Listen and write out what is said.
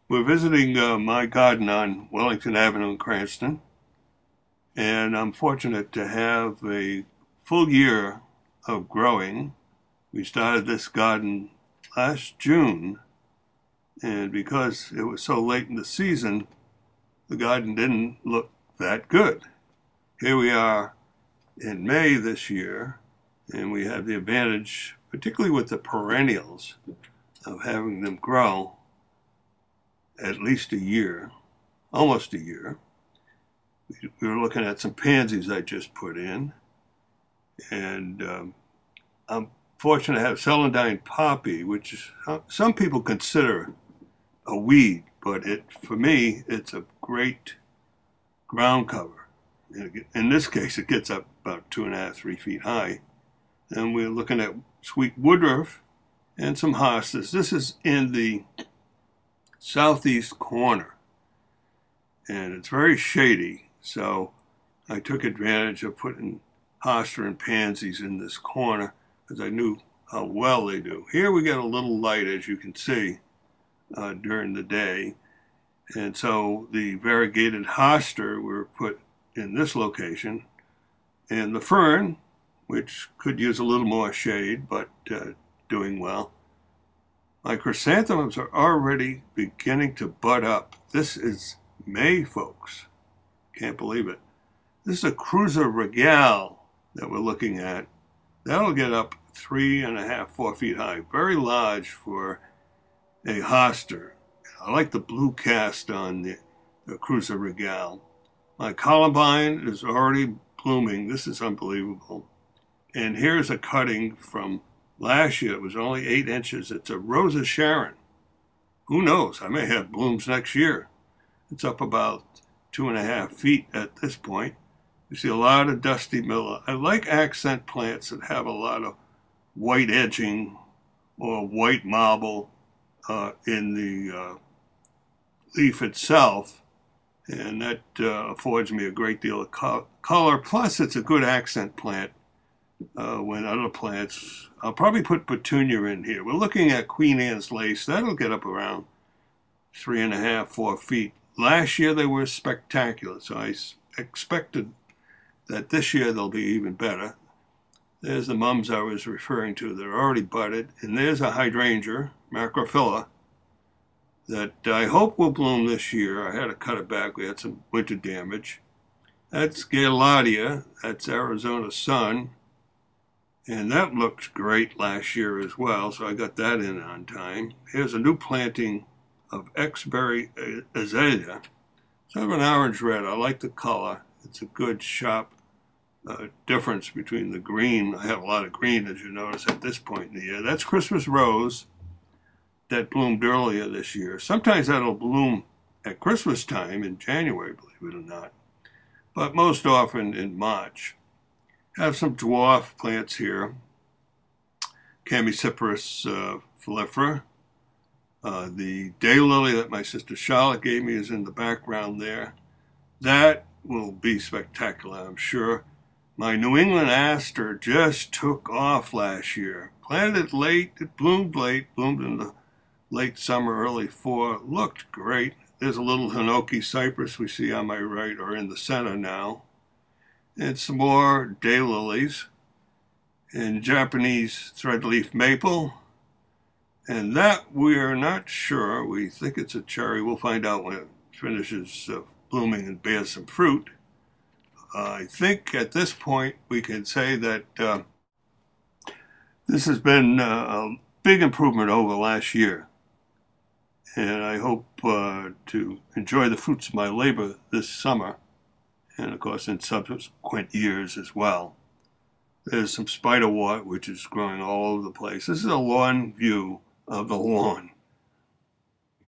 We're visiting my garden on Wellington Avenue in Cranston, and I'm fortunate to have a full year of growing. We started this garden last June, and because it was so late in the season, the garden didn't look that good. Here we are in May this year, and we have the advantage, particularly with the perennials, of having them grow at least a year, almost a year. We were looking at some pansies I just put in, and I'm fortunate to have celandine poppy, which some people consider a weed, but for me, it's a great ground cover. In this case, it gets up about 2.5, 3 feet high. And we're looking at sweet woodruff and some hostas. This is in the southeast corner, and it's very shady, so I took advantage of putting hosta and pansies in this corner because I knew how well they do. Here we get a little light, as you can see, during the day, and so the variegated hosta were put in this location, and the fern, which could use a little more shade, but doing well. My chrysanthemums are already beginning to bud up. This is May, folks. Can't believe it. This is a Cruiser Regale that we're looking at. That'll get up 3.5, 4 feet high. Very large for a hosta. I like the blue cast on the Cruiser Regale. My columbine is already blooming. This is unbelievable. And here's a cutting from last year. It was only 8 inches. It's a Rosa Sharon. Who knows? I may have blooms next year. It's up about 2.5 feet at this point. You see a lot of dusty miller. I like accent plants that have a lot of white edging or white marble in the leaf itself, and that affords me a great deal of color. Plus, it's a good accent plant. When other plants, I'll probably put petunia in here. We're looking at Queen Anne's lace. That'll get up around 3.5, 4 feet. Last year they were spectacular, so I expected that this year they'll be even better. There's the mums I was referring to that are already budded, and there's a hydrangea, macrophylla, that I hope will bloom this year. I had to cut it back. We had some winter damage. That's Gaillardia. That's Arizona Sun. And that looked great last year as well, so I got that in on time. Here's a new planting of X-berry azalea. It's kind of an orange red. I like the color. It's a good sharp difference between the green. I have a lot of green, as you notice, at this point in the year. That's Christmas rose that bloomed earlier this year. Sometimes that'll bloom at Christmas time in January, believe it or not, but most often in March. Have some dwarf plants here. Chamaecyparis foliifera. The daylily that my sister Charlotte gave me is in the background there. That will be spectacular, I'm sure. My New England aster just took off last year. Planted it late, it bloomed late, bloomed in the late summer, early fall. Looked great. There's a little Hinoki cypress we see on my right, or in the center now. And some more daylilies and Japanese threadleaf maple. And that we are not sure. We think it's a cherry. We'll find out when it finishes blooming and bears some fruit. I think at this point we can say that this has been a big improvement over last year. And I hope to enjoy the fruits of my labor this summer, and of course in subsequent years as well. There's some spiderwort, which is growing all over the place. This is a lawn view of the lawn.